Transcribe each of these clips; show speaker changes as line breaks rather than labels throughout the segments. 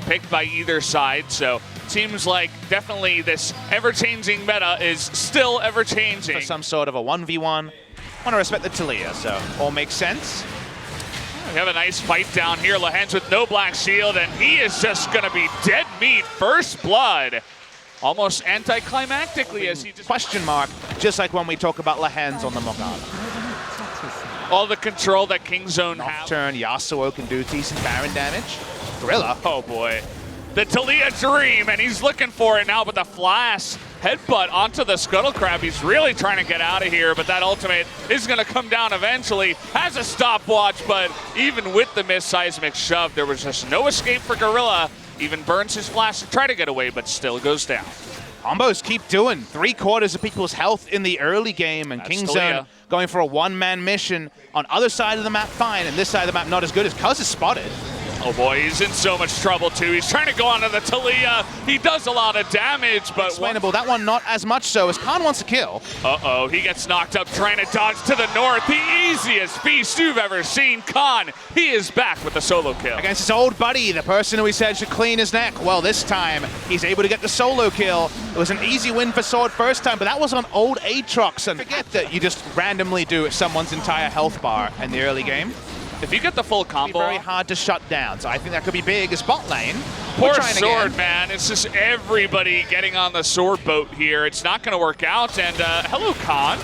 picked by either side. So seems like definitely this ever-changing meta is still ever-changing.
For some sort of a 1v1. Want to respect the Talia, so all makes sense.
We have a nice fight down here. Lehens with no black shield, and he is just going to be dead meat. First blood. Almost anticlimactically as he just...
Question mark, just like when we talk about Lehens on the Morgana.
All the control that Kingzone has.
Turn, Yasuo can do decent Baron damage. Gorilla.
Oh boy. The Talia dream, and he's looking for it now, but the flash headbutt onto the Scuttle Crab. He's really trying to get out of here, but that ultimate is going to come down eventually. Has a stopwatch, but even with the missed seismic shove, there was just no escape for Gorilla. Even burns his flash to try to get away, but still goes down.
Combos keep doing 3/4 of people's health in the early game, and Kingzone going for a one-man mission on other side of the map fine, and this side of the map not as good as Kaz is spotted.
Oh boy, he's in so much trouble too. He's trying to go onto the Talia. He does a lot of damage, but
explainable. That one not as much so as Khan wants to kill.
Uh-oh, he gets knocked up trying to dodge to the north. The easiest feast you've ever seen. Khan, he is back with the solo kill.
Against his old buddy, the person who he said should clean his neck. Well, this time, he's able to get the solo kill. It was an easy win for Sword first time, but that was on old Aatrox. And forget that you just randomly do someone's entire health bar in the early game.
If you get the full combo,
very hard to shut down. So I think that could be big as bot lane.
Poor Sword, man. It's just everybody getting on the Sword boat here. It's not going to work out. And hello, Khan.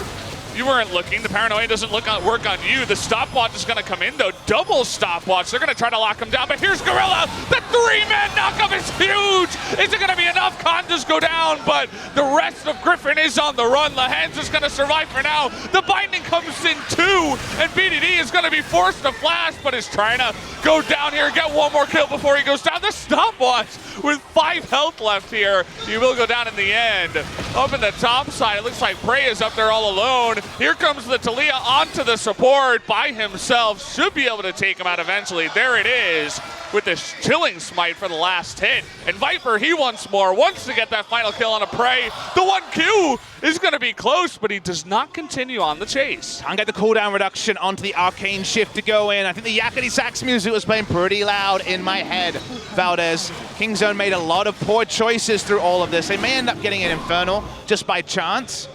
You weren't looking. The paranoia doesn't work on you. The stopwatch is going to come in, though. Double stopwatch. They're going to try to lock him down. But here's Gorilla. The three-man knockup is huge. Is it going to be enough? Khan does go down, but the rest of Griffin is on the run. Lehens is going to survive for now. The binding comes in too, and BDD is going to be forced to flash, but is trying to go down here and get one more kill before he goes down. The stopwatch with 5 health left here. He will go down in the end. Up in the top side, it looks like Prey is up there all alone. Here comes the Talia onto the support by himself. Should be able to take him out eventually. There it is with this chilling smite for the last hit. And Viper, he wants to get that final kill on a Prey. The 1Q is going to be close, but he does not continue on the chase.
Can't get the cooldown reduction onto the arcane shift to go in. I think the yakety sax music was playing pretty loud in my head. Valdez, Kingzone made a lot of poor choices through all of this. They may end up getting an Infernal just by chance.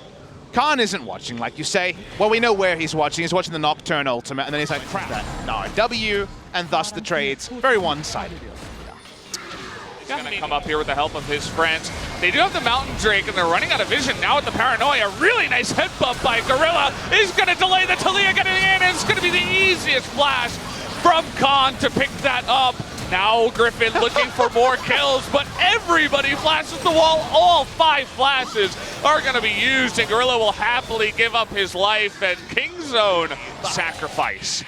Khan isn't watching, like you say. Well, we know where he's watching. He's watching the Nocturne ultimate, and then he's like, crap, that W, and thus the trades. Very one-sided.
He's going to come up here with the help of his friends. They do have the Mountain Drake, and they're running out of vision now with the Paranoia. Really nice head bump by Gorilla. Is going to delay the Talia getting in, and it's going to be the easiest flash from Khan to pick that up. Now Griffin looking for more kills, but everybody flashes the wall. All 5 flashes are going to be used, and Gorilla will happily give up his life, and Kingzone sacrifice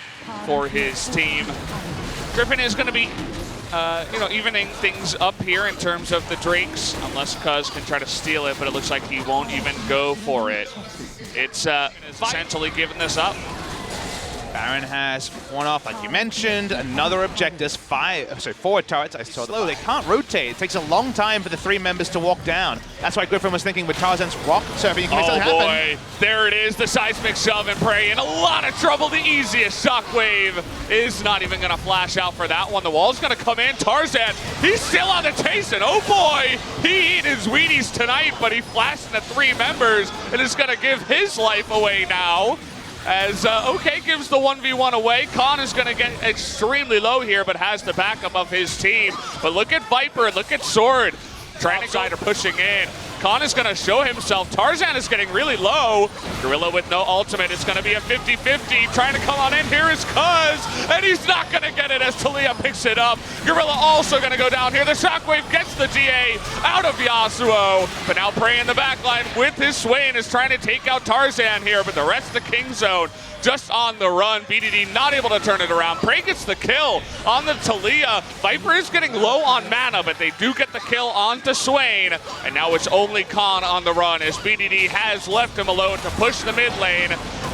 for his team. Griffin is going to be evening things up here in terms of the Drakes, unless Kaz can try to steal it, but it looks like he won't even go for it. It's essentially giving this up.
Baron has one off, like you mentioned. Another objective, 4 turrets. I saw slow. They can't rotate. It takes a long time for the 3 members to walk down. That's why Griffin was thinking with Tarzan's rock surfing, you can make something happen.
Boy, there it is, the seismic shove and Prey in a lot of trouble. The easiest shockwave is not even going to flash out for that one. The wall's going to come in. Tarzan, he's still on the chase, and oh boy, he ate his Wheaties tonight, but he flashed into 3 members and is going to give his life away now. As OK gives the 1v1 away. Khan is going to get extremely low here, but has the backup of his team. But look at Viper, look at Sword. Trying to are pushing in. Khan is going to show himself. Tarzan is getting really low. Gorilla with no ultimate. It's going to be a 50-50. Trying to come on in. Here is Kuz, and he's not going to get it as Talia picks it up. Gorilla also going to go down here. The Shockwave gets the DA out of Yasuo, but now Prey in the backline with his Swain is trying to take out Tarzan here, but the rest of the Kingzone just on the run. BDD not able to turn it around. Prey gets the kill on the Talia. Viper is getting low on mana, but they do get the kill onto Swain. And now it's only Khan on the run as BDD has left him alone to push the mid lane.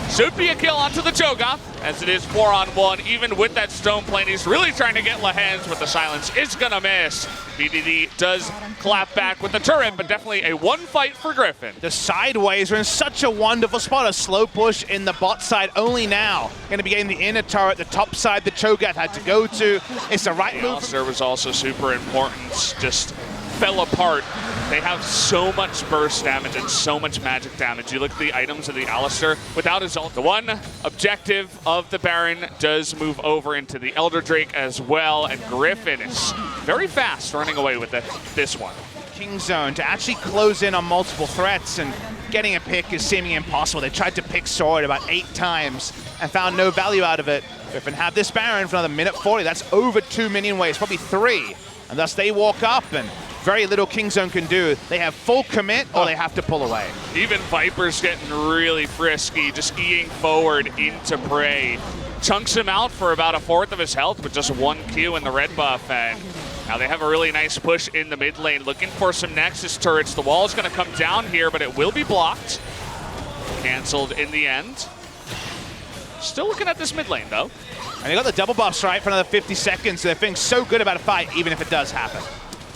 Should be a kill onto the Cho'Gath, as it is 4-on-1. Even with that stone plane, he's really trying to get Lehends, but the silence is gonna miss. BDD does clap back with the turret, but definitely a one fight for Griffin.
The sideways are in such a wonderful spot. A slow push in the bot side only now. Going to be getting the inner turret, the top side the Cho'Gath had to go to. It's the right move.
Alistair was also super important, just fell apart. They have so much burst damage and so much magic damage. You look at the items of the Alistair without his ult. The one objective of the Baron does move over into the Elder Drake as well, and Griffin is very fast running away with this one.
King Zone to actually close in on multiple threats, and getting a pick is seeming impossible. They tried to pick Sword about 8 times and found no value out of it. Griffin have this Baron for another minute 40. That's over 2 minion waves, probably 3. And thus they walk up, and very little King Zone can do. They have full commit or they have to pull away.
Even Viper's getting really frisky, just eating forward into prey. Chunks him out for about 1/4 of his health with just 1 Q in the red buff, and now they have a really nice push in the mid lane, looking for some Nexus turrets. The wall is going to come down here, but it will be blocked. Cancelled in the end. Still looking at this mid lane, though.
And they got the double buffs right for another 50 seconds, so they're feeling so good about a fight, even if it does happen.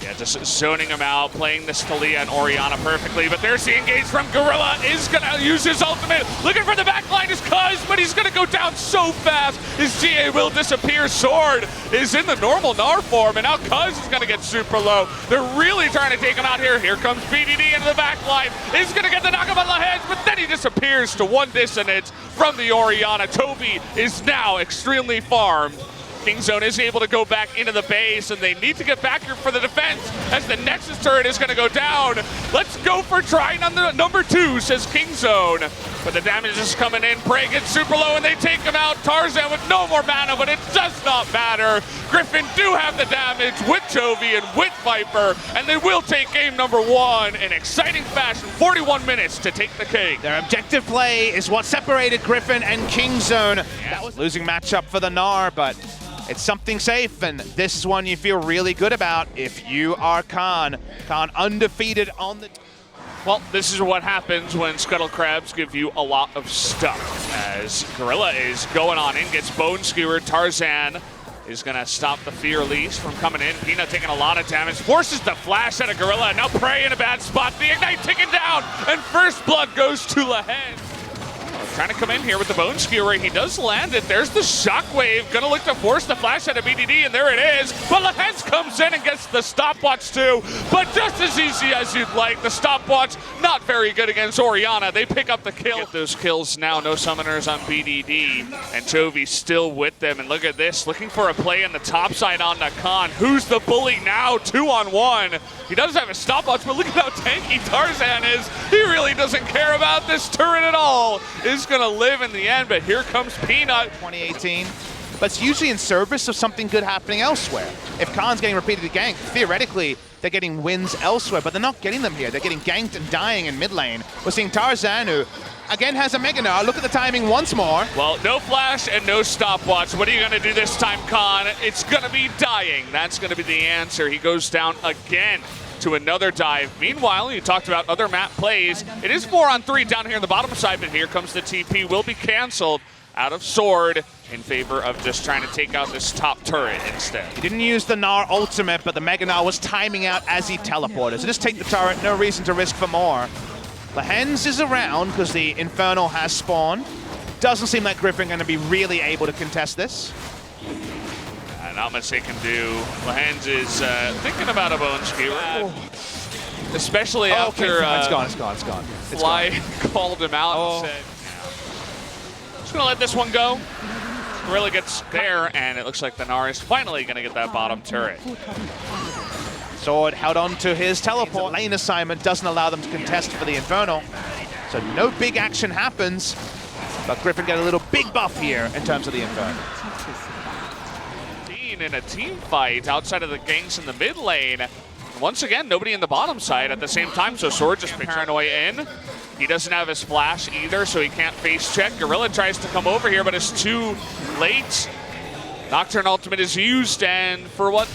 Yeah, just zoning him out, playing this Talia and Orianna perfectly, but there's the engage from Gorilla, is gonna use his ultimate, looking for the backline is Kuz, but he's gonna go down so fast, his GA will disappear. Sword is in the normal Gnar form, and now Kuz is gonna get super low. They're really trying to take him out here. Here comes BDD into the backline, is gonna get the knockup on the head, but then he disappears to 1 dissonance from the Orianna. Toby is now extremely farmed. King Zone is able to go back into the base, and they need to get back here for the defense as the Nexus turret is going to go down. Let's go for trying on the number 2, says King Zone. But the damage is coming in. Prey gets super low, and they take him out. Tarzan with no more mana, but it does not matter. Griffin do have the damage with Chovy and with Viper, and they will take game number 1 in exciting fashion. 41 minutes to take the cake.
Their objective play is what separated Griffin and King Zone.
Yes.
That was losing matchup for the Gnar, but it's something safe, and this is one you feel really good about if you are Khan. Khan undefeated on the...
Well, this is what happens when Scuttle Crabs give you a lot of stuff. As Gorilla is going on in, gets bone skewered. Tarzan is going to stop the Fear Leash from coming in. Peanut taking a lot of damage, forces the flash out of Gorilla. Now Prey in a bad spot. The Ignite ticking down, and first blood goes to Lehends. Trying to come in here with the Bone Skewer. He does land it. There's the Shockwave. Gonna look to force the flash out of BDD, and there it is. But Lehends comes in and gets the stopwatch too. But just as easy as you'd like. The stopwatch, not very good against Orianna. They pick up the kill. Get those kills now. No summoners on BDD. And Chovy still with them. And look at this. Looking for a play on the top side on the Khan. Who's the bully now? 2-on-1. He does have a stopwatch, but look at how tanky Tarzan is. He really doesn't care about this turret at all. Is gonna live in the end, but here comes Peanut.
2018, but it's usually in service of something good happening elsewhere. If Khan's getting repeatedly ganked, theoretically, they're getting wins elsewhere, but they're not getting them here. They're getting ganked and dying in mid lane. We're seeing Tarzan, who again has a Mega Gnar. Look at the timing once more.
Well, no flash and no stopwatch. What are you gonna do this time, Khan? It's gonna be dying. That's gonna be the answer. He goes down again to another dive. Meanwhile, you talked about other map plays. It is 4-on-3 down here on the bottom side, but here comes the TP. Will be canceled out of Sword in favor of just trying to take out this top turret instead.
He didn't use the Gnar ultimate, but the Mega Gnar was timing out as he teleported. So just take the turret, no reason to risk for more. Lehends is around because the Infernal has spawned. Doesn't seem like Griffin going to be really able to contest this.
Not much they can do. Lehends is thinking about a Bone Skewer. Especially after
it's gone.
Fly called him out and said, just gonna let this one go. Gorilla gets there, and it looks like the Gnar is finally gonna get that bottom turret.
Sword held on to his teleport. Lane assignment doesn't allow them to contest for the Infernal. So no big action happens, but Griffin got a little big buff here in terms of the Infernal.
In a team fight outside of the ganks in the mid lane. Once again, nobody in the bottom side at the same time, so Sword just paranoia in. He doesn't have his flash either, so he can't face check. Gorilla tries to come over here, but it's too late. Nocturne ultimate is used, and for what?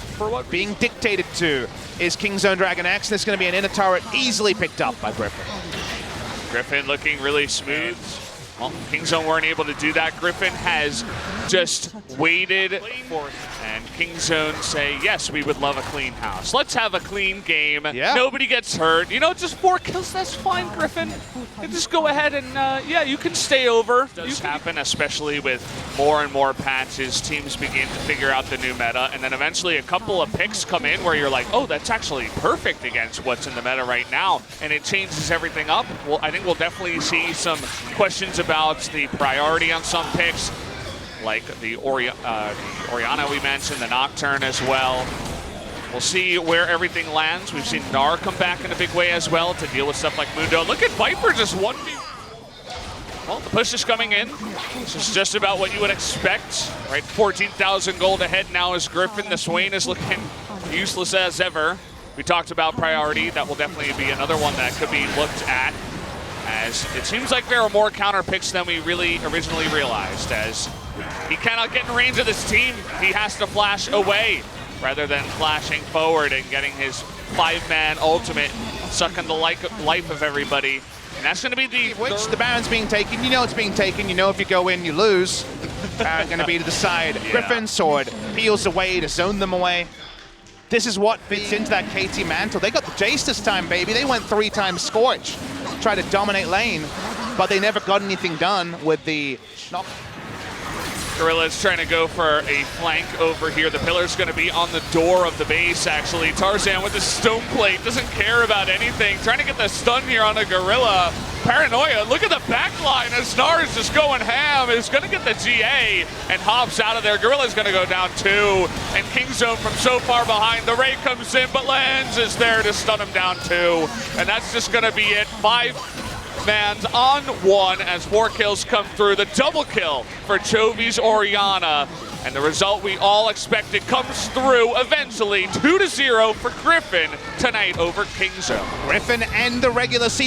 Being dictated to is King Zone DragonX. There's going to be an inner turret easily picked up by Griffin.
Griffin looking really smooth. Well, Kingzone weren't able to do that. Griffin has just waited for, and Kingzone say, yes, we would love a clean house. Let's have a clean game.
Yeah.
Nobody gets hurt. You know, just 4 kills, that's fine, Griffin. You just go ahead and, yeah, you can stay over. It does happen, especially with more and more patches. Teams begin to figure out the new meta, and then eventually a couple of picks come in where you're like, oh, that's actually perfect against what's in the meta right now, and it changes everything up. Well, I think we'll definitely see some questions about the priority on some picks, like the Orianna we mentioned, the Nocturne as well. We'll see where everything lands. We've seen Gnar come back in a big way as well to deal with stuff like Mundo. Look at Viper just 1v. Well, the push is coming in. This is just about what you would expect, right? 14,000 gold ahead now as Griffin. The Swain is looking useless as ever. We talked about priority. That will definitely be another one that could be looked at, as it seems like there are more counter picks than we really originally realized, as he cannot get in range of this team. He has to flash away rather than flashing forward and getting his 5-man ultimate, sucking the life of everybody. And that's going to be the...
Which the Baron's being taken. You know it's being taken. You know if you go in, you lose. Baron going to be to the side. Yeah. Griffin's sword peels away to zone them away. This is what fits into that KT mantle. They got the Jace this time, baby. They went 3 times Scorch. Tried to dominate lane, but they never got anything done with the knock.
Gorilla's trying to go for a flank over here. The pillar's going to be on the door of the base, actually. Tarzan with the stone plate, doesn't care about anything. Trying to get the stun here on a Gorilla. Paranoia, look at the back line as Gnar is just going ham. Is going to get the GA and hops out of there. Gorilla's going to go down 2. And Kingzone from so far behind. The Ray comes in, but Lens is there to stun him down 2. And that's just going to be it. 5 mans on 1 as 4 kills come through. The double kill for Chovy's Orianna. And the result we all expected comes through eventually. 2-0 for Griffin tonight over Kingzone.
Griffin end the regular season.